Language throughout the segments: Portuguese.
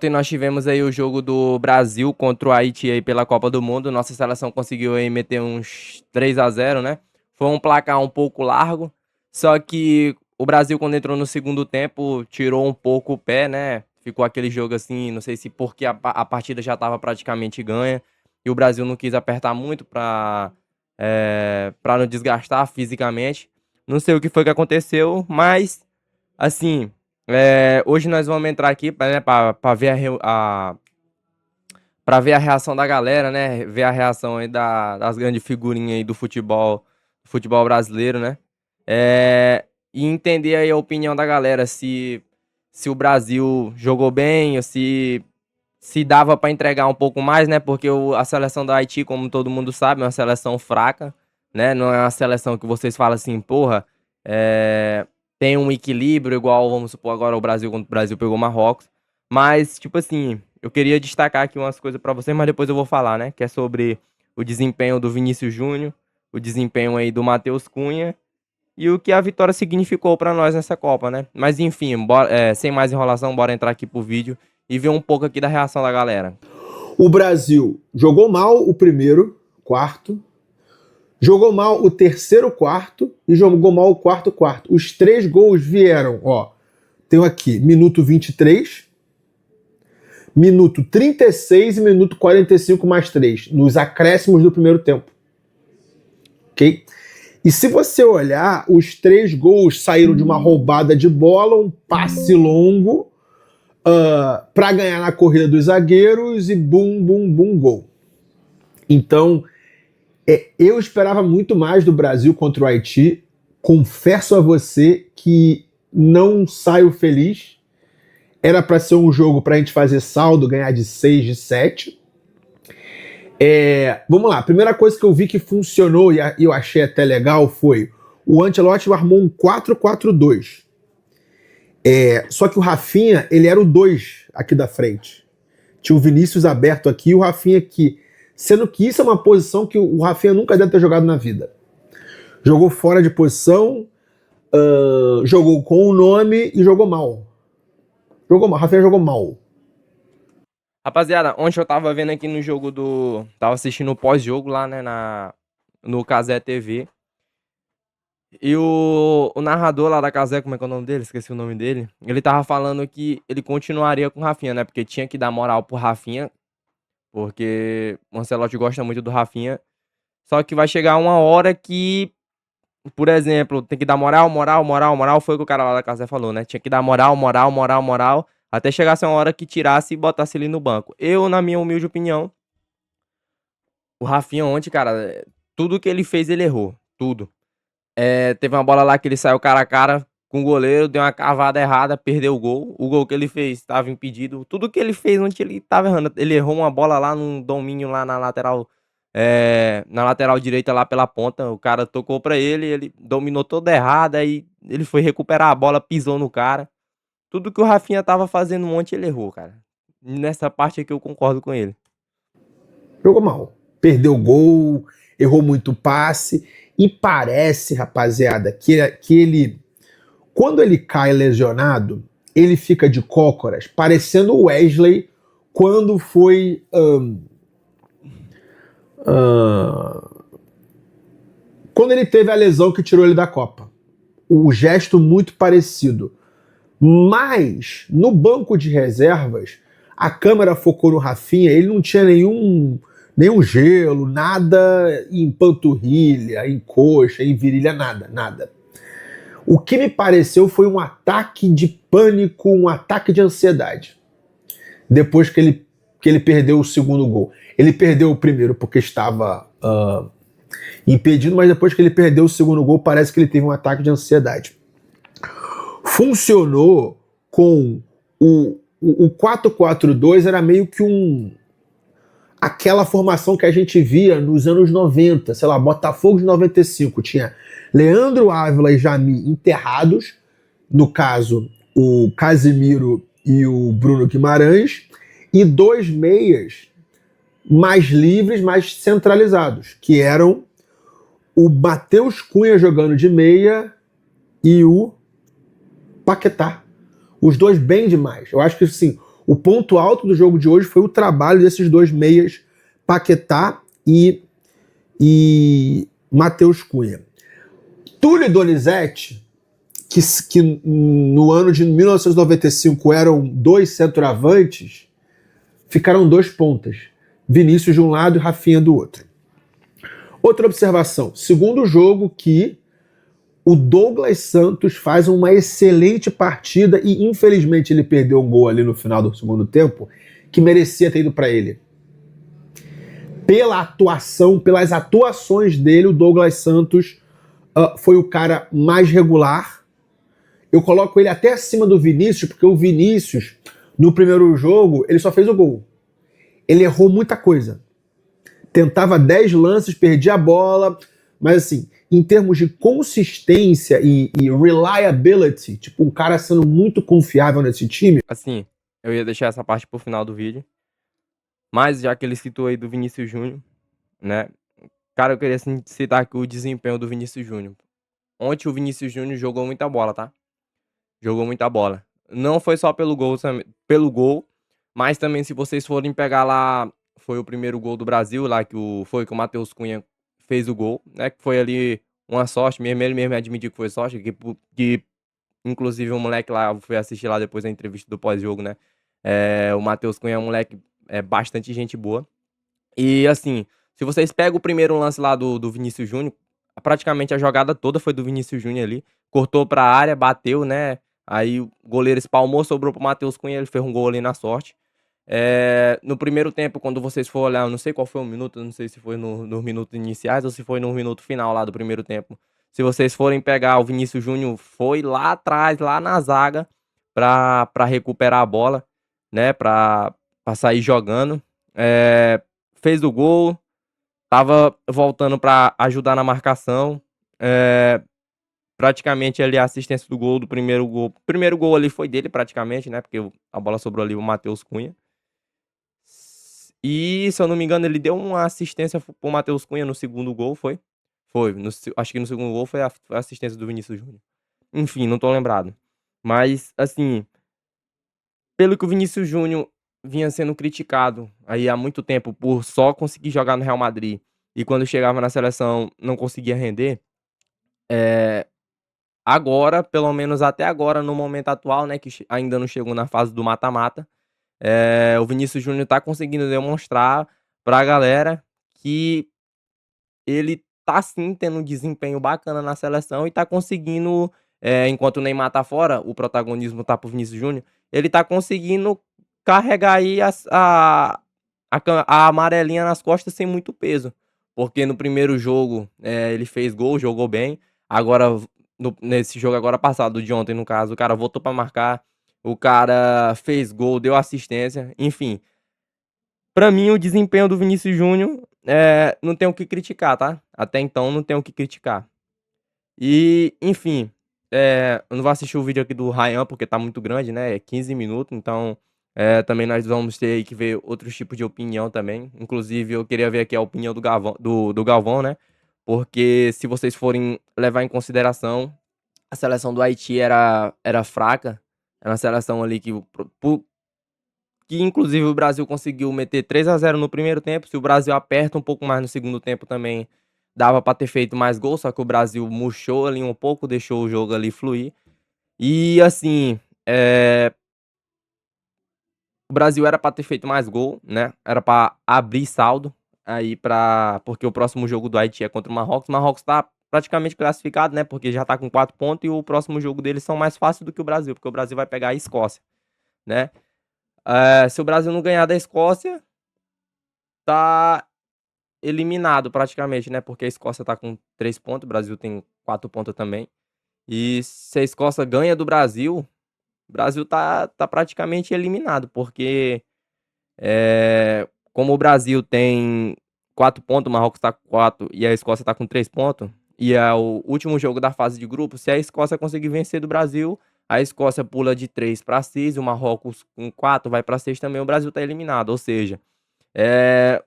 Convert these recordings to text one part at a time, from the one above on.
Ontem nós tivemos aí o jogo do Brasil contra o Haiti aí pela Copa do Mundo. Nossa seleção conseguiu aí meter uns 3-0, né? Foi um placar um pouco largo, só que o Brasil quando entrou no segundo tempo tirou um pouco o pé, né? Ficou aquele jogo assim, não sei se porque a partida já estava praticamente ganha e o Brasil não quis apertar muito para não desgastar fisicamente. Não sei o que foi que aconteceu, mas assim, hoje nós vamos entrar aqui para ver para ver a reação da galera, né? Ver a reação aí das grandes figurinhas aí do futebol brasileiro, né? E entender aí a opinião da galera, se o Brasil jogou bem, ou se dava para entregar um pouco mais, né? Porque a seleção do Haiti, como todo mundo sabe, é uma seleção fraca, né? Não é uma seleção que vocês falam assim, porra, é, tem um equilíbrio igual, vamos supor, agora o Brasil, quando o Brasil pegou Marrocos. Mas, tipo assim, eu queria destacar aqui umas coisas para vocês, mas depois eu vou falar, né? Que é sobre o desempenho do Vinícius Júnior, o desempenho aí do Matheus Cunha e o que a vitória significou para nós nessa Copa, né? Mas enfim, sem mais enrolação, bora entrar aqui pro vídeo e ver um pouco aqui da reação da galera. O Brasil jogou mal o primeiro quarto, jogou mal o terceiro quarto e jogou mal o quarto quarto. Os 3 gols vieram, ó, tenho aqui, minuto 23, minuto 36 e minuto 45 mais 3, nos acréscimos do primeiro tempo. Ok? E se você olhar, os 3 gols saíram de uma roubada de bola, um passe longo, para ganhar na corrida dos zagueiros e bum, bum, bum, gol. Então, eu esperava muito mais do Brasil contra o Haiti. Confesso a você que não saio feliz. Era para ser um jogo para a gente fazer saldo, ganhar de 6, de 7. Vamos lá, a primeira coisa que eu vi que funcionou e eu achei até legal foi o Ancelotti armou um 4-4-2. Só que o Rafinha, ele era o 2 aqui da frente. Tinha o Vinícius aberto aqui e o Rafinha aqui. Sendo que isso é uma posição que o Rafinha nunca deve ter jogado na vida. Jogou fora de posição, jogou com o nome e jogou mal. O Rafinha jogou mal. Rapaziada, ontem eu tava vendo aqui no jogo do. Tava assistindo o pós-jogo lá, né, no Cazé TV. E o narrador lá da Cazé, como é que é o nome dele? Esqueci o nome dele. Ele tava falando que ele continuaria com o Rafinha, né? Porque tinha que dar moral pro Rafinha. Porque o Ancelotti gosta muito do Rafinha. Só que vai chegar uma hora que, por exemplo, tem que dar moral, moral, moral, moral. Foi o que o cara lá da Cazé falou, né? Tinha que dar moral, moral, moral, moral. Até chegasse uma hora que tirasse e botasse ele no banco. Eu, na minha humilde opinião, o Rafinha ontem, cara, tudo que ele fez, ele errou. Tudo. Teve uma bola lá que ele saiu cara a cara com o goleiro, deu uma cavada errada, perdeu o gol. O gol que ele fez estava impedido. Tudo que ele fez ontem, ele estava errando. Ele errou uma bola lá num domínio lá na lateral direita lá pela ponta. O cara tocou pra ele dominou toda errada, aí ele foi recuperar a bola, pisou no cara. Tudo que o Rafinha tava fazendo ontem, ele errou, cara. Nessa parte aqui eu concordo com ele. Jogou mal. Perdeu gol, errou muito passe. E parece, rapaziada, que ele, quando ele cai lesionado, ele fica de cócoras, parecendo o Wesley quando foi quando ele teve a lesão que tirou ele da Copa. O gesto muito parecido. Mas, no banco de reservas, a câmera focou no Rafinha, ele não tinha nenhum gelo, nada em panturrilha, em coxa, em virilha, nada. O que me pareceu foi um ataque de pânico, um ataque de ansiedade. Depois que ele perdeu o segundo gol. Ele perdeu o primeiro porque estava impedido, mas depois que ele perdeu o segundo gol, parece que ele teve um ataque de ansiedade. Funcionou com o 4-4-2, era meio que aquela formação que a gente via nos anos 90, sei lá, Botafogo de 95, tinha Leandro Ávila e Jami enterrados, no caso, o Casimiro e o Bruno Guimarães, e 2 meias mais livres, mais centralizados, que eram o Matheus Cunha jogando de meia e o Paquetá. Os 2 bem demais. Eu acho que assim, O ponto alto do jogo de hoje foi o trabalho desses dois meias, Paquetá e Matheus Cunha. Túlio Donizete, que no ano de 1995 eram dois centroavantes, ficaram dois pontas. Vinícius de um lado e Rafinha do outro. Outra observação. Segundo jogo que o Douglas Santos faz uma excelente partida e infelizmente ele perdeu um gol ali no final do segundo tempo que merecia ter ido para ele. Pela atuação, pelas atuações dele, o Douglas Santos foi o cara mais regular. Eu coloco ele até acima do Vinícius, porque o Vinícius, no primeiro jogo, ele só fez o gol. Ele errou muita coisa. Tentava 10 lances, perdia a bola, mas assim, em termos de consistência e reliability, tipo, um cara sendo muito confiável nesse time. Assim, eu ia deixar essa parte pro final do vídeo, mas já que ele citou aí do Vinícius Júnior, né? Cara, eu queria citar aqui o desempenho do Vinícius Júnior. Ontem o Vinícius Júnior jogou muita bola, tá? Jogou muita bola. Não foi só pelo gol, mas também se vocês forem pegar lá, foi o primeiro gol do Brasil, lá que o Matheus Cunha fez o gol, né? Que foi ali uma sorte, mesmo ele mesmo admitiu que foi sorte, que inclusive o moleque lá, eu fui assistir lá depois da entrevista do pós-jogo, né? O Matheus Cunha é um moleque bastante gente boa. E assim, se vocês pegam o primeiro lance lá do Vinícius Júnior, praticamente a jogada toda foi do Vinícius Júnior ali. Cortou pra área, bateu, né? Aí o goleiro espalmou, sobrou pro Matheus Cunha, ele fez um gol ali na sorte. No primeiro tempo, quando vocês for olhar, eu não sei qual foi o minuto, não sei se foi nos minutos iniciais ou se foi no minuto final lá do primeiro tempo. Se vocês forem pegar, o Vinícius Júnior foi lá atrás, lá na zaga, pra recuperar a bola, né? Pra sair jogando. Fez o gol, tava voltando pra ajudar na marcação. Praticamente ali a assistência do gol, do primeiro gol. O primeiro gol ali foi dele praticamente, né? Porque a bola sobrou ali o Matheus Cunha. E, se eu não me engano, ele deu uma assistência pro Matheus Cunha no segundo gol, foi? Foi. Acho que no segundo gol foi a assistência do Vinícius Júnior. Enfim, não tô lembrado. Mas, assim, pelo que o Vinícius Júnior vinha sendo criticado aí há muito tempo por só conseguir jogar no Real Madrid e quando chegava na seleção não conseguia render, agora, pelo menos até agora, no momento atual, né, que ainda não chegou na fase do mata-mata, o Vinícius Júnior tá conseguindo demonstrar pra galera que ele tá sim tendo um desempenho bacana na seleção e tá conseguindo, enquanto o Neymar tá fora, o protagonismo tá pro Vinícius Júnior, ele tá conseguindo carregar aí a amarelinha nas costas sem muito peso. Porque no primeiro jogo, ele fez gol, jogou bem. Agora, nesse jogo agora passado, de ontem no caso, o cara voltou pra marcar, o cara fez gol, deu assistência, enfim. Pra mim, o desempenho do Vinícius Júnior, não tem o que criticar, tá? Até então, não tem o que criticar. E, enfim, eu não vou assistir o vídeo aqui do Ryan, porque tá muito grande, né? É 15 minutos, então também nós vamos ter aí que ver outros tipos de opinião também. Inclusive, eu queria ver aqui a opinião do Galvão, né? Porque se vocês forem levar em consideração, a seleção do Haiti era fraca. Era uma seleção ali que inclusive o Brasil conseguiu meter 3-0 no primeiro tempo. Se o Brasil aperta um pouco mais no segundo tempo também, dava pra ter feito mais gols, só que o Brasil murchou ali um pouco, deixou o jogo ali fluir. E assim, o Brasil era pra ter feito mais gol, né? Era pra abrir saldo aí porque o próximo jogo do Haiti é contra o Marrocos. O Marrocos tá praticamente classificado, né? Porque já tá com 4 pontos e o próximo jogo deles são mais fáceis do que o Brasil, porque o Brasil vai pegar a Escócia, né? Se o Brasil não ganhar da Escócia, tá eliminado praticamente, né? Porque a Escócia tá com 3 pontos, o Brasil tem 4 pontos também. E se a Escócia ganha do Brasil, o Brasil tá praticamente eliminado, porque como o Brasil tem 4 pontos, o Marrocos tá com 4 e a Escócia tá com 3 pontos, e é o último jogo da fase de grupo, se a Escócia conseguir vencer do Brasil, a Escócia pula de 3 para 6, o Marrocos com 4 vai para 6 também, o Brasil tá eliminado, ou seja,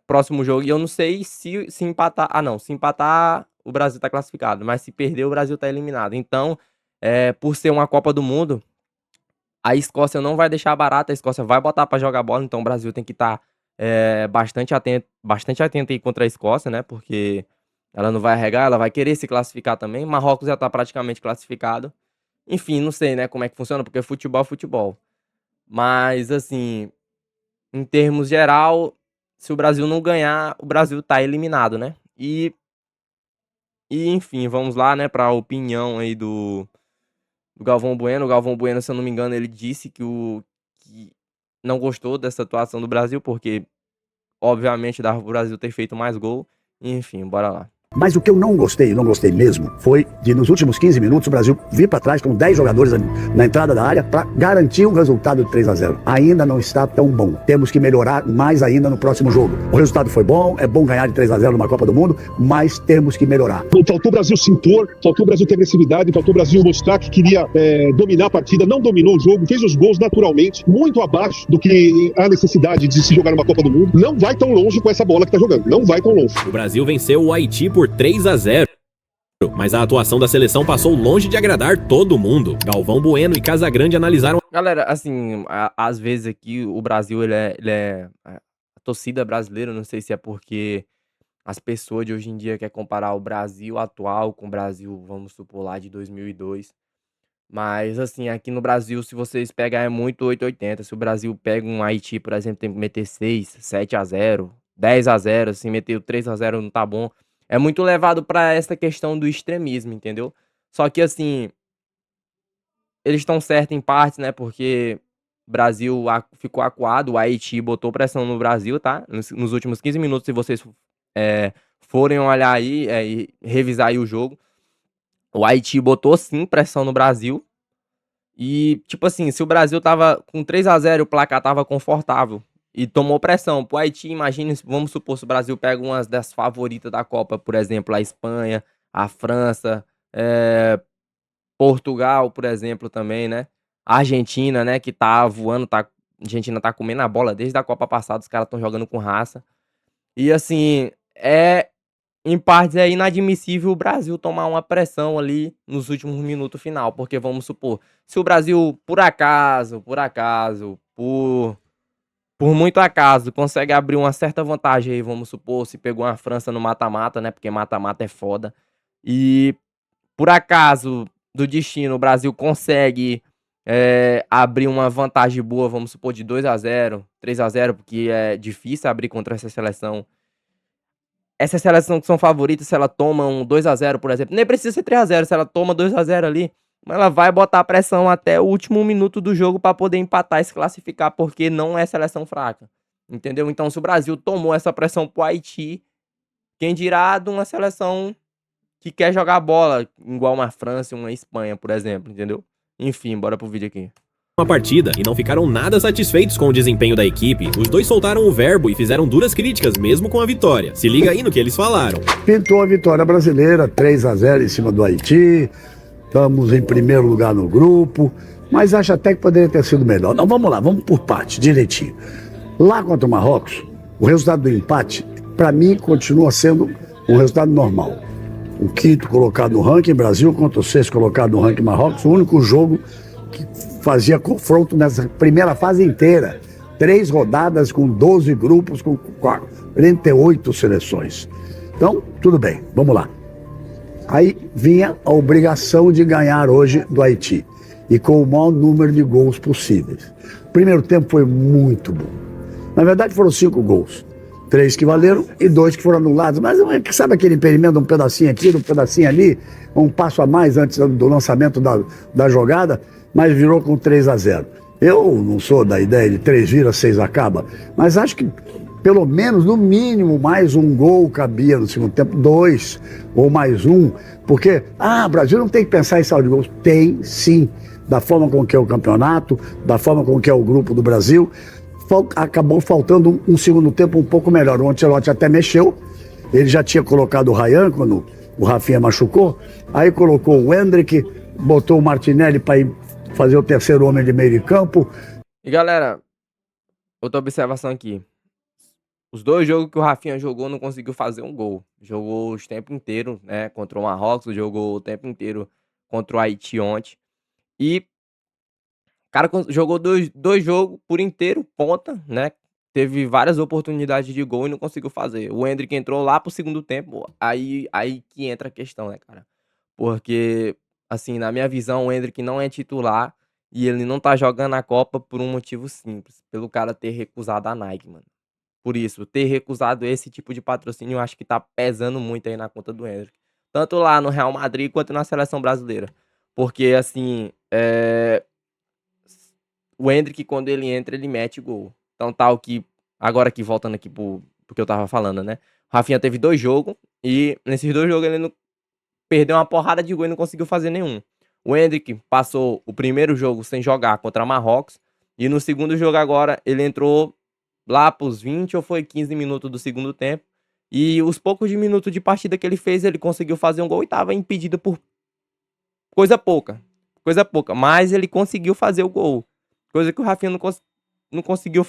próximo jogo, e eu não sei se empatar. Ah, não. Se empatar, o Brasil tá classificado. Mas se perder, o Brasil tá eliminado. Então, por ser uma Copa do Mundo, A Escócia não vai deixar barata, a Escócia vai botar pra jogar bola, então o Brasil tem que estar bastante atento aí contra a Escócia, né? Porque ela não vai arregar, ela vai querer se classificar também. Marrocos já tá praticamente classificado. Enfim, não sei, né, como é que funciona, porque futebol é futebol. Mas, assim, em termos geral, se o Brasil não ganhar, o Brasil tá eliminado, né? E enfim, vamos lá, né, pra opinião aí do Galvão Bueno. O Galvão Bueno, se eu não me engano, ele disse que não gostou dessa atuação do Brasil, porque, obviamente, dava pro Brasil ter feito mais gol. Enfim, bora lá. Mas o que eu não gostei mesmo, foi de nos últimos 15 minutos o Brasil vir para trás com 10 jogadores na entrada da área para garantir um resultado de 3-0. Ainda não está tão bom. Temos que melhorar mais ainda no próximo jogo. O resultado foi bom, é bom ganhar de 3-0 numa Copa do Mundo, mas temos que melhorar. Faltou o Brasil se impor, faltou o Brasil ter agressividade, faltou o Brasil mostrar que queria dominar a partida, não dominou o jogo, fez os gols naturalmente, muito abaixo do que a necessidade de se jogar numa Copa do Mundo. Não vai tão longe com essa bola que tá jogando, não vai tão longe. O Brasil venceu o Haiti por 3-0. Mas a atuação da seleção passou longe de agradar todo mundo. Galvão Bueno e Casagrande analisaram. Galera, assim, às vezes aqui o Brasil, a torcida brasileira, não sei se é porque as pessoas de hoje em dia querem comparar o Brasil atual com o Brasil, vamos supor, lá de 2002. Mas, assim, aqui no Brasil, se vocês pegarem é muito 880. Se o Brasil pega um Haiti, por exemplo, tem que meter 6, 7-0, 10-0, assim, meter o 3-0 não tá bom. É muito levado pra essa questão do extremismo, entendeu? Só que, assim, eles estão certos em partes, né? Porque o Brasil ficou acuado, o Haiti botou pressão no Brasil, tá? Nos últimos 15 minutos, se vocês forem olhar aí e revisar aí o jogo, o Haiti botou sim pressão no Brasil. E, tipo assim, se o Brasil tava com 3-0 e o placar tava confortável e tomou pressão pro Haiti, imagine, vamos supor, se o Brasil pega umas das favoritas da Copa, por exemplo, a Espanha, a França, Portugal, por exemplo, também, né? A Argentina, né, que tá voando, a Argentina tá comendo a bola desde a Copa passada, os caras estão jogando com raça. E, assim, em partes é inadmissível o Brasil tomar uma pressão ali nos últimos minutos final, porque vamos supor, se o Brasil, por muito acaso, consegue abrir uma certa vantagem aí, vamos supor, se pegou uma França no mata-mata, né, porque mata-mata é foda, e por acaso do destino o Brasil consegue abrir uma vantagem boa, vamos supor, de 2-0, 3-0, porque é difícil abrir contra essa seleção. Essa seleção que são favoritas, se ela toma um 2-0, por exemplo, nem precisa ser 3-0, se ela toma 2-0 ali, ela vai botar a pressão até o último minuto do jogo para poder empatar e se classificar, porque não é seleção fraca, entendeu? Então, se o Brasil tomou essa pressão pro Haiti, quem dirá de uma seleção que quer jogar bola, igual uma França e uma Espanha, por exemplo, entendeu? Enfim, bora pro vídeo aqui. Uma partida e não ficaram nada satisfeitos com o desempenho da equipe. Os dois soltaram o verbo e fizeram duras críticas mesmo com a vitória. Se liga aí no que eles falaram. Pintou a vitória brasileira, 3-0 em cima do Haiti. Estamos em primeiro lugar no grupo, mas acho até que poderia ter sido melhor. Não, vamos lá, vamos por parte, direitinho. Lá contra o Marrocos, o resultado do empate, para mim, continua sendo um resultado normal. O quinto colocado no ranking Brasil contra o sexto colocado no ranking Marrocos, o único jogo que fazia confronto nessa primeira fase inteira. 3 rodadas com 12 grupos, com 48 seleções. Então, tudo bem, vamos lá. Aí vinha a obrigação de ganhar hoje do Haiti, e com o maior número de gols possíveis. O primeiro tempo foi muito bom. Na verdade foram 5 gols. 3 que valeram e 2 que foram anulados. Mas sabe aquele impedimento, um pedacinho aqui, um pedacinho ali, um passo a mais antes do lançamento da jogada, mas virou com 3-0. Eu não sou da ideia de 3 vira, 6 acaba, mas acho que pelo menos, no mínimo, mais um gol cabia no segundo tempo, 2 ou mais um, porque, o Brasil não tem que pensar em saldo de gols. Tem sim, da forma com que é o campeonato, da forma com que é o grupo do Brasil. Acabou faltando um segundo tempo um pouco melhor. O Ancelotti até mexeu, ele já tinha colocado o Ryan quando o Rafinha machucou, aí colocou o Hendrick, botou o Martinelli para ir fazer o terceiro homem de meio de campo. E galera, outra observação aqui. Os 2 jogos que o Rafinha jogou não conseguiu fazer um gol. Jogou o tempo inteiro, né, contra o Marrocos, jogou o tempo inteiro contra o Haiti ontem. E cara jogou dois jogos por inteiro, ponta, né? Teve várias oportunidades de gol e não conseguiu fazer. O Endrick entrou lá pro segundo tempo, aí que entra a questão, né, cara? Porque, assim, na minha visão, o Endrick não é titular e ele não tá jogando a Copa por um motivo simples, pelo cara ter recusado a Nike, mano. Por isso, ter recusado esse tipo de patrocínio, eu acho que tá pesando muito aí na conta do Endrick. Tanto lá no Real Madrid quanto na seleção brasileira. Porque, assim, o Endrick, quando ele entra, ele mete gol. Então, tal que. Agora aqui, voltando aqui pro que eu tava falando, né? O Rafinha teve 2 jogos e nesses 2 jogos ele não perdeu uma porrada de gol e não conseguiu fazer nenhum. O Endrick passou o primeiro jogo sem jogar contra Marrocos e no segundo jogo agora ele entrou lá pros 20 ou foi 15 minutos do segundo tempo e os poucos de minutos de partida que ele fez, ele conseguiu fazer um gol e tava impedido por coisa pouca, mas ele conseguiu fazer o gol, coisa que o Rafinha não conseguiu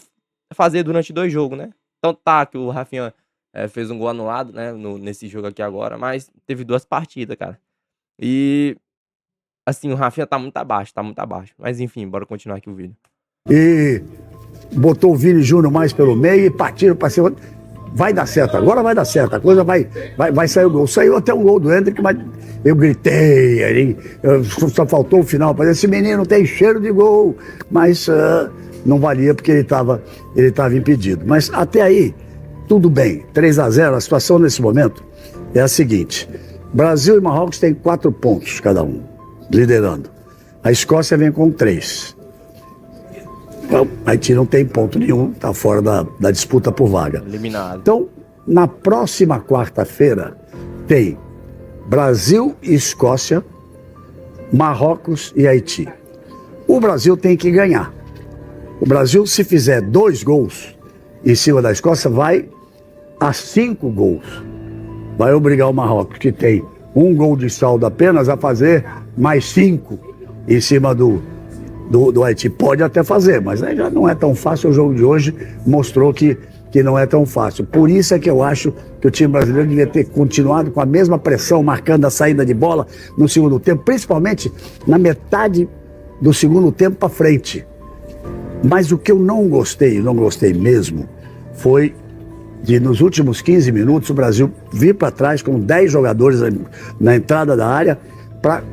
fazer durante 2 jogos, né? Então tá que o Rafinha fez um gol anulado, né, nesse jogo aqui agora, mas teve 2 partidas, cara. E, assim, o Rafinha tá muito abaixo. Mas enfim, bora continuar aqui o vídeo. E botou o Vini Júnior mais pelo meio e partiram para cima. Vai dar certo, agora vai dar certo, a coisa vai sair o gol. Saiu até um gol do Endrick, mas eu gritei, aí, só faltou o final, para esse menino tem cheiro de gol, mas não valia porque ele estava impedido. Mas até aí, tudo bem, 3-0, a situação nesse momento é a seguinte: Brasil e Marrocos têm 4 pontos cada um, liderando. A Escócia vem com 3. Então, Haiti não tem ponto nenhum, está fora da disputa por vaga. Eliminado. Então, na próxima quarta-feira, tem Brasil e Escócia, Marrocos e Haiti. O Brasil tem que ganhar. O Brasil, se fizer 2 gols em cima da Escócia, vai a 5 gols. Vai obrigar o Marrocos, que tem 1 gol de saldo apenas, a fazer mais 5 em cima do Haiti. Pode até fazer, mas aí já não é tão fácil. O jogo de hoje mostrou que não é tão fácil. Por isso é que eu acho que o time brasileiro devia ter continuado com a mesma pressão, marcando a saída de bola no segundo tempo, principalmente na metade do segundo tempo para frente. Mas o que eu não gostei mesmo, foi de nos últimos 15 minutos o Brasil vir para trás com 10 jogadores na entrada da área para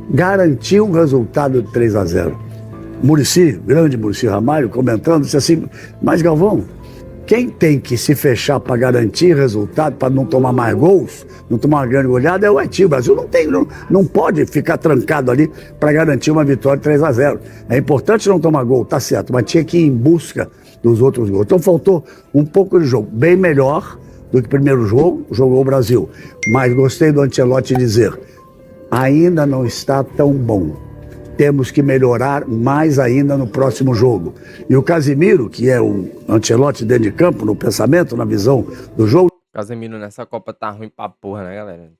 garantir um resultado de 3-0. Muricy, grande Muricy Ramalho, comentando, disse assim: mas Galvão, quem tem que se fechar para garantir resultado, para não tomar mais gols, não tomar uma grande goleada, é o Haiti. O Brasil não pode ficar trancado ali para garantir uma vitória de 3-0. É importante não tomar gol, tá certo, mas tinha que ir em busca dos outros gols. Então faltou um pouco de jogo, bem melhor do que o primeiro jogo, jogou o Brasil. Mas gostei do Ancelotti dizer: ainda não está tão bom. Temos que melhorar mais ainda no próximo jogo. E o Casemiro, que é o Ancelotti dentro de campo, no pensamento, na visão do jogo... Casemiro nessa Copa tá ruim pra porra, né, galera? Não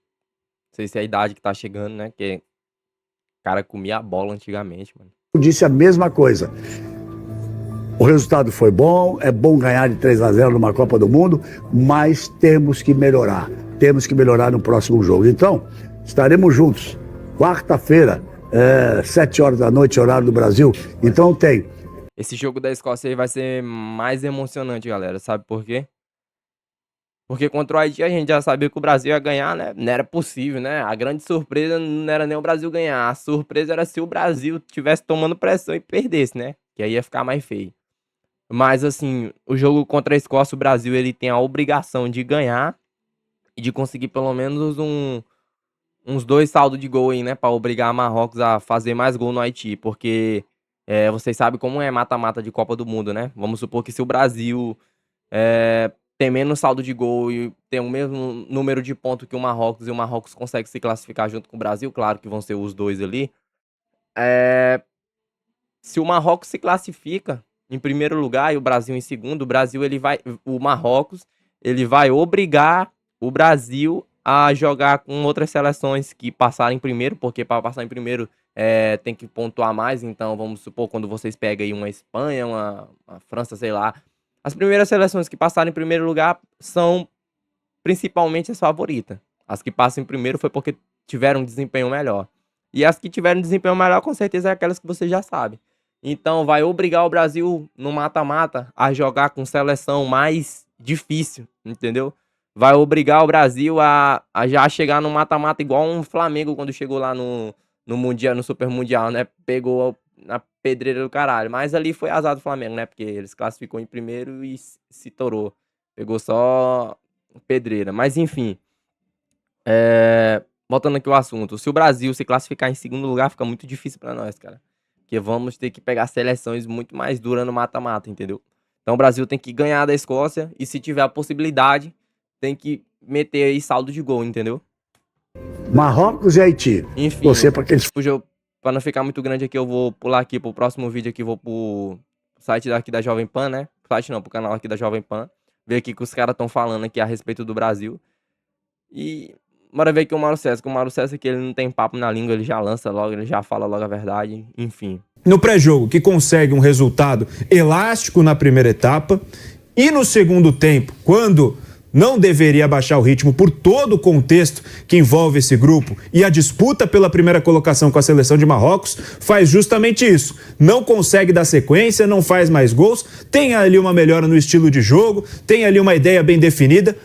sei se é a idade que tá chegando, né? Que o cara comia a bola antigamente, mano. Disse a mesma coisa. O resultado foi bom, é bom ganhar de 3-0 numa Copa do Mundo, mas temos que melhorar. Temos que melhorar no próximo jogo. Então, estaremos juntos. Quarta-feira, 7 horas da noite, horário do Brasil. Então tem. Esse jogo da Escócia aí vai ser mais emocionante, galera. Sabe por quê? Porque contra o Haiti a gente já sabia que o Brasil ia ganhar, né? Não era possível, né? A grande surpresa não era nem o Brasil ganhar. A surpresa era se o Brasil tivesse tomando pressão e perdesse, né? Que aí ia ficar mais feio. Mas, assim, o jogo contra a Escócia, o Brasil ele tem a obrigação de ganhar e de conseguir pelo menos uns 2 saldos de gol aí, né? Pra obrigar a Marrocos a fazer mais gol no Haiti. Porque vocês sabem como é mata-mata de Copa do Mundo, né? Vamos supor que se o Brasil tem menos saldo de gol e tem o mesmo número de pontos que o Marrocos, e o Marrocos consegue se classificar junto com o Brasil, claro que vão ser os 2 ali. Se o Marrocos se classifica em primeiro lugar e o Brasil em segundo, o Marrocos ele vai obrigar o Brasil a jogar com outras seleções que passaram em primeiro, porque para passar em primeiro tem que pontuar mais. Então vamos supor, quando vocês pegam aí uma Espanha, uma França, sei lá, as primeiras seleções que passaram em primeiro lugar são principalmente as favoritas. As que passam em primeiro foi porque tiveram um desempenho melhor. E as que tiveram desempenho melhor, com certeza, é aquelas que você já sabe. Então vai obrigar o Brasil no mata-mata a jogar com seleção mais difícil, entendeu? Vai obrigar o Brasil a já chegar no mata-mata igual um Flamengo quando chegou lá no Mundial, no Super Mundial, né? Pegou na pedreira do caralho. Mas ali foi azar do Flamengo, né? Porque eles classificou em primeiro e se torou. Pegou só pedreira. Mas enfim. Voltando aqui ao assunto. Se o Brasil se classificar em segundo lugar, fica muito difícil pra nós, cara. Porque vamos ter que pegar seleções muito mais duras no mata-mata, entendeu? Então o Brasil tem que ganhar da Escócia e se tiver a possibilidade, tem que meter aí saldo de gol, entendeu? Marrocos e Haiti. Enfim, Você para aqueles. pra não ficar muito grande aqui, eu vou pular aqui pro próximo vídeo aqui, vou pro site daqui da Jovem Pan, né? Site não, pro canal aqui da Jovem Pan. Ver aqui que os caras estão falando aqui a respeito do Brasil. E bora ver aqui o Mauro César, que o Mauro César aqui, ele não tem papo na língua, ele já lança logo, ele já fala logo a verdade, enfim. No pré-jogo, que consegue um resultado elástico na primeira etapa, e no segundo tempo, quando não deveria baixar o ritmo por todo o contexto que envolve esse grupo e a disputa pela primeira colocação com a seleção de Marrocos, faz justamente isso. Não consegue dar sequência, não faz mais gols, tem ali uma melhora no estilo de jogo, tem ali uma ideia bem definida,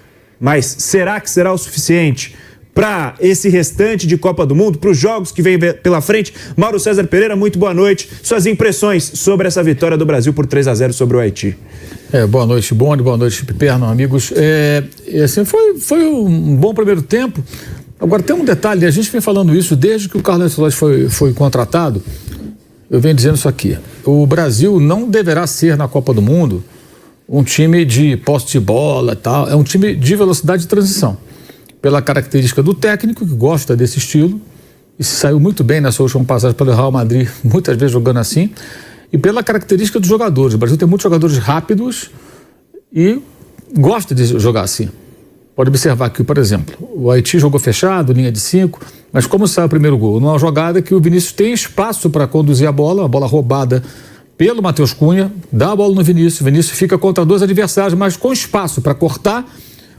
mas será que será o suficiente para esse restante de Copa do Mundo, para os jogos que vem pela frente? Mauro César Pereira, muito boa noite. Suas impressões sobre essa vitória do Brasil por 3-0 sobre o Haiti. Boa noite, Boni, boa noite, Piperno, amigos. Assim, foi um bom primeiro tempo. Agora, tem um detalhe, a gente vem falando isso desde que o Carlos Ancelotti foi contratado. Eu venho dizendo isso aqui. O Brasil não deverá ser, na Copa do Mundo, um time de posse de bola e tal. É um time de velocidade de transição. Pela característica do técnico, que gosta desse estilo, e se saiu muito bem nessa última passagem pelo Real Madrid, muitas vezes jogando assim, e pela característica dos jogadores. O Brasil tem muitos jogadores rápidos e gosta de jogar assim. Pode observar aqui, por exemplo, o Haiti jogou fechado, linha de 5, mas como sai o primeiro gol? Numa jogada que o Vinícius tem espaço para conduzir a bola roubada pelo Matheus Cunha, dá a bola no Vinícius, Vinícius fica contra 2 adversários, mas com espaço para cortar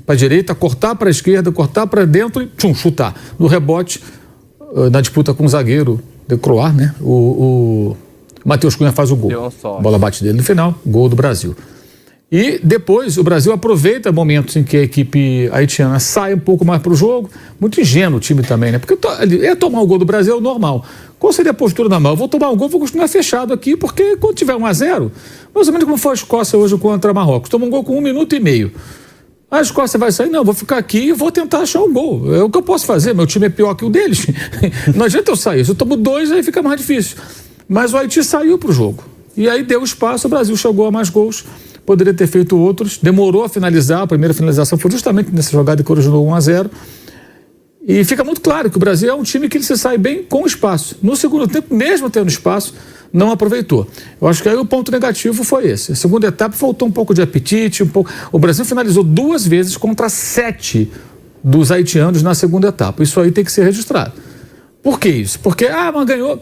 para a direita, cortar para a esquerda, cortar para dentro e chutar. No rebote, na disputa com o zagueiro de Croar, né? O Matheus Cunha faz o gol. A bola bate dele no final, gol do Brasil. E depois o Brasil aproveita momentos em que a equipe haitiana sai um pouco mais para o jogo. Muito ingênuo o time também, né? Porque tomar o gol do Brasil é o normal. Qual seria a postura normal? Eu vou tomar o gol, vou continuar fechado aqui, porque quando tiver 1-0, mais ou menos como foi a Escócia hoje contra Marrocos. Toma um gol com 1 minuto e meio. A Escócia vai sair? Não, vou ficar aqui e vou tentar achar um gol. É o que eu posso fazer, meu time é pior que o deles. Não adianta eu sair. Se eu tomo 2, aí fica mais difícil. Mas o Haiti saiu para o jogo. E aí deu espaço, o Brasil chegou a mais gols. Poderia ter feito outros. Demorou a finalizar. A primeira finalização foi justamente nessa jogada que originou 1-0. E fica muito claro que o Brasil é um time que ele se sai bem com espaço. No segundo tempo, mesmo tendo espaço, não aproveitou. Eu acho que aí o ponto negativo foi esse. A segunda etapa faltou um pouco de apetite, O Brasil finalizou 2 vezes contra 7 dos haitianos na segunda etapa. Isso aí tem que ser registrado. Por que isso? Porque, mas ganhou.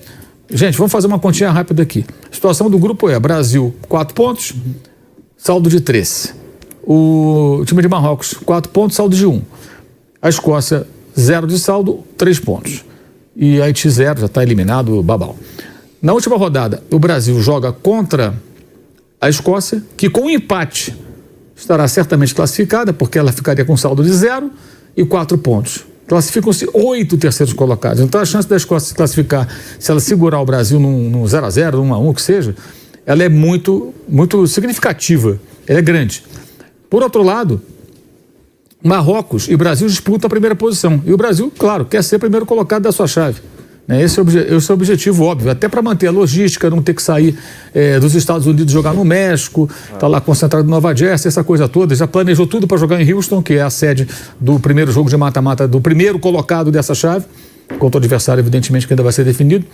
Gente, vamos fazer uma continha rápida aqui. A situação do grupo é Brasil, 4 pontos, saldo de 3. O time de Marrocos, 4 pontos, saldo de 1. A Escócia, 0 de saldo, 3 pontos. E Haiti 0, já está eliminado, babau. Na última rodada, o Brasil joga contra a Escócia, que com um empate estará certamente classificada, porque ela ficaria com saldo de 0 e 4 pontos. Classificam-se 8 terceiros colocados. Então a chance da Escócia se classificar, se ela segurar o Brasil num 0-0, 1-1, o que seja, ela é muito, muito significativa. Ela é grande. Por outro lado, Marrocos e Brasil disputam a primeira posição. E o Brasil, claro, quer ser primeiro colocado da sua chave. Esse é o objetivo óbvio, até para manter a logística, não ter que sair dos Estados Unidos jogar no México, tá lá concentrado em Nova Jersey, essa coisa toda. Já planejou tudo para jogar em Houston, que é a sede do primeiro jogo de mata-mata, do primeiro colocado dessa chave, contra o adversário, evidentemente, que ainda vai ser definido.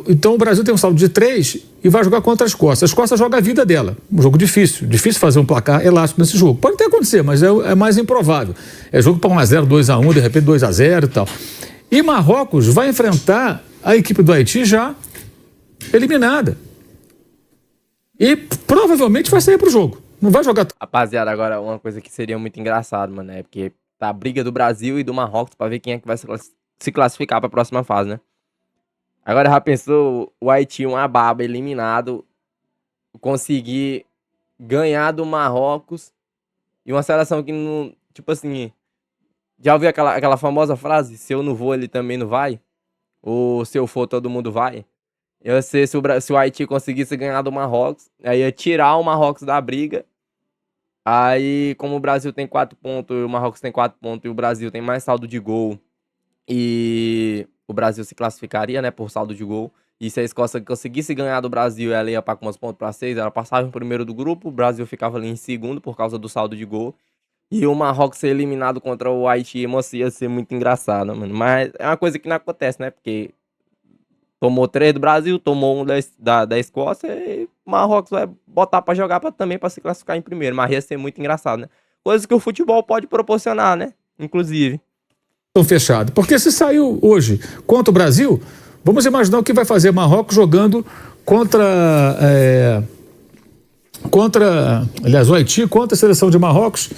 Então o Brasil tem um saldo de 3 e vai jogar contra a Escócia. A Escócia joga a vida dela, um jogo difícil fazer um placar elástico nesse jogo. Pode até acontecer, mas é mais improvável. É jogo para 1-0, 2-1, de repente 2-0 e tal. E Marrocos vai enfrentar a equipe do Haiti já eliminada. E provavelmente vai sair pro jogo. Não vai jogar. Rapaziada, agora uma coisa que seria muito engraçado, mano, é porque tá a briga do Brasil e do Marrocos pra ver quem é que vai se classificar pra próxima fase, né? Agora já pensou o Haiti, uma baba, eliminado, conseguir ganhar do Marrocos e uma seleção que não. Tipo assim, já ouviu aquela famosa frase? Se eu não vou, ele também não vai? Ou se eu for, todo mundo vai? Eu sei se o Haiti conseguisse ganhar do Marrocos, aí ia tirar o Marrocos da briga. Aí, como o Brasil tem 4 pontos, o Marrocos tem 4 pontos e o Brasil tem mais saldo de gol, e o Brasil se classificaria, né, por saldo de gol. E se a Escócia conseguisse ganhar do Brasil, ela ia para quantos pontos? Para 6, ela passava em primeiro do grupo, o Brasil ficava ali em segundo por causa do saldo de gol. E o Marrocos ser eliminado contra o Haiti, moça, ia ser muito engraçado, mano. Mas é uma coisa que não acontece, né? Porque tomou 3 do Brasil, tomou um da Escócia e o Marrocos vai botar pra jogar também pra se classificar em primeiro. Mas ia ser muito engraçado, né? Coisa que o futebol pode proporcionar, né? Inclusive. Fechado. Porque se saiu hoje contra o Brasil, vamos imaginar o que vai fazer Marrocos jogando aliás, o Haiti contra a seleção de Marrocos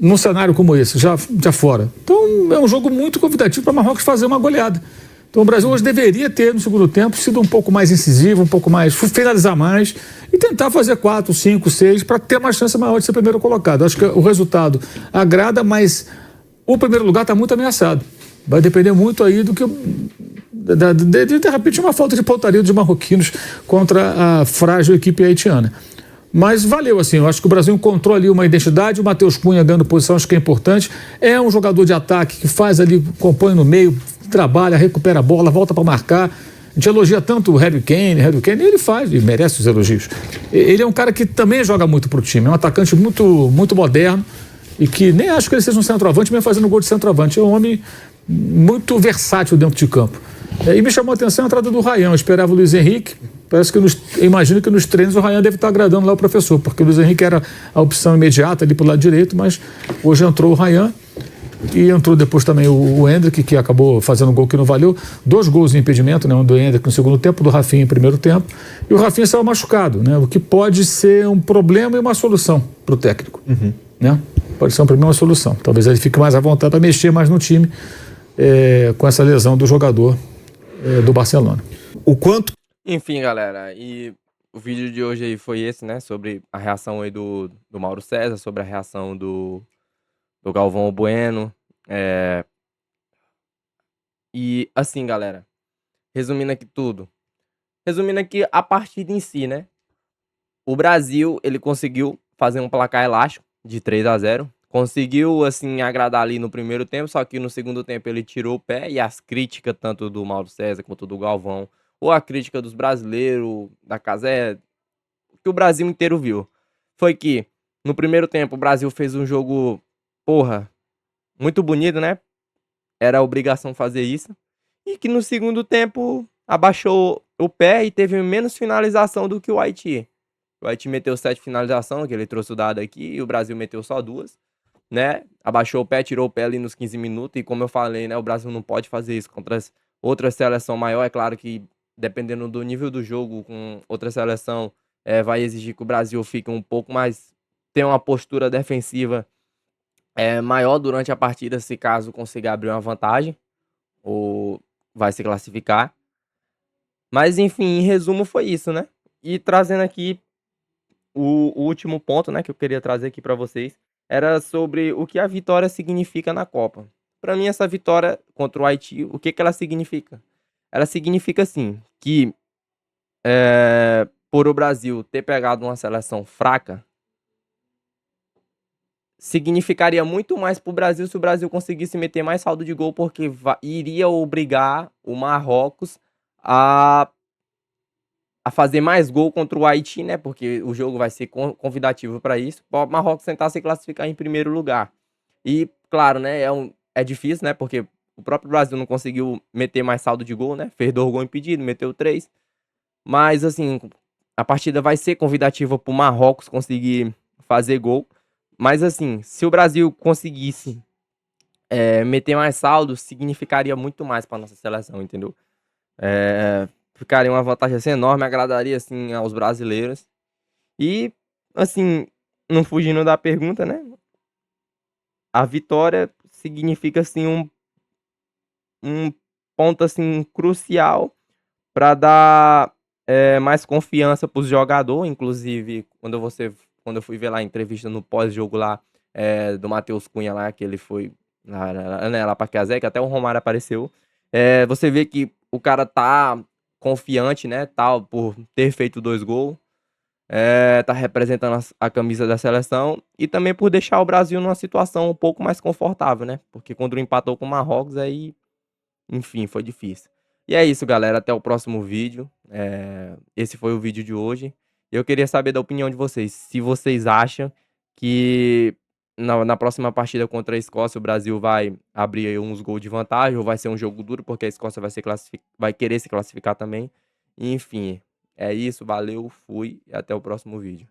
num cenário como esse, já fora. Então é um jogo muito convidativo para Marrocos fazer uma goleada. Então o Brasil hoje deveria ter, no segundo tempo, sido um pouco mais incisivo, um pouco mais, finalizar mais e tentar fazer 4, 5, 6 para ter uma chance maior de ser primeiro colocado. Acho que o resultado agrada, mas o primeiro lugar está muito ameaçado. Vai depender muito aí do que de repente uma falta de pontaria dos marroquinos contra a frágil equipe haitiana. Mas valeu, assim, eu acho que o Brasil encontrou ali uma identidade, o Matheus Cunha ganhando posição, acho que é importante. É um jogador de ataque que faz ali, compõe no meio, trabalha, recupera a bola, volta para marcar. A gente elogia tanto o Harry Kane, ele faz e merece os elogios. Ele é um cara que também joga muito pro time, é um atacante muito, muito moderno e que nem acho que ele seja um centroavante, mesmo fazendo gol de centroavante. É um homem muito versátil dentro de campo. E me chamou a atenção a entrada do Ryan. Eu esperava o Luiz Henrique. Parece que eu imagino que nos treinos o Ryan deve estar agradando lá o professor, porque o Luiz Henrique era a opção imediata ali pro lado direito, mas hoje entrou o Ryan e entrou depois também o Endrick, que acabou fazendo um gol que não valeu. 2 gols de impedimento, né? Um do Endrick no segundo tempo, do Rafinha em primeiro tempo. E o Rafinha saiu machucado, né? O que pode ser um problema e uma solução para o técnico. Né? Pode ser um problema e uma solução. Talvez ele fique mais à vontade para mexer mais no time com essa lesão do jogador do Barcelona. O quanto... Enfim, galera, e o vídeo de hoje aí foi esse, né? Sobre a reação aí do Mauro César, sobre a reação do Galvão Bueno. E assim, galera, resumindo aqui tudo. Resumindo aqui a partida em si, né? O Brasil, ele conseguiu fazer um placar elástico de 3-0. Conseguiu, assim, agradar ali no primeiro tempo, só que no segundo tempo ele tirou o pé e as críticas, tanto do Mauro César quanto do Galvão, ou a crítica dos brasileiros, da Casé, que o Brasil inteiro viu, foi que no primeiro tempo o Brasil fez um jogo, muito bonito, né? Era obrigação fazer isso. E que no segundo tempo abaixou o pé e teve menos finalização do que o Haiti. O Haiti meteu 7 finalizações, que ele trouxe o dado aqui, e o Brasil meteu só 2. Né? Abaixou o pé, tirou o pé ali nos 15 minutos, e como eu falei, né, o Brasil não pode fazer isso contra outra seleção maior. É claro que dependendo do nível do jogo, com outra seleção, vai exigir que o Brasil fique um pouco mais, tenha uma postura defensiva maior durante a partida, se caso consiga abrir uma vantagem, ou vai se classificar. Mas enfim, em resumo foi isso, né? E trazendo aqui o último ponto, né, que eu queria trazer aqui para vocês, era sobre o que a vitória significa na Copa. Para mim, essa vitória contra o Haiti, o que ela significa? Ela significa, assim, que por o Brasil ter pegado uma seleção fraca, significaria muito mais para o Brasil se o Brasil conseguisse meter mais saldo de gol, porque iria obrigar o Marrocos a fazer mais gol contra o Haiti, né? Porque o jogo vai ser convidativo para isso. O Marrocos tentar se classificar em primeiro lugar. E, claro, né? É difícil, né? Porque o próprio Brasil não conseguiu meter mais saldo de gol, né? Fez 2 gols impedidos, meteu 3. Mas, assim, a partida vai ser convidativa para o Marrocos conseguir fazer gol. Mas, assim, se o Brasil conseguisse meter mais saldo, significaria muito mais para nossa seleção, entendeu? Ficaria uma vantagem assim, enorme, agradaria assim aos brasileiros. E, assim, não fugindo da pergunta, né? A vitória significa assim um ponto assim crucial para dar mais confiança para os jogadores. Inclusive, quando eu fui ver lá a entrevista no pós-jogo lá do Matheus Cunha lá, que ele foi lá para Casé, que até o Romário apareceu. Você vê que o cara tá confiante, né, tal, por ter feito 2 gols. Tá representando a camisa da seleção e também por deixar o Brasil numa situação um pouco mais confortável, né? Porque quando empatou com o Marrocos, aí, enfim, foi difícil. E é isso, galera. Até o próximo vídeo. Esse foi o vídeo de hoje. Eu queria saber da opinião de vocês. Se vocês acham que na próxima partida contra a Escócia, o Brasil vai abrir aí uns gols de vantagem ou vai ser um jogo duro, porque a Escócia vai querer se classificar também. Enfim, é isso. Valeu, fui e até o próximo vídeo.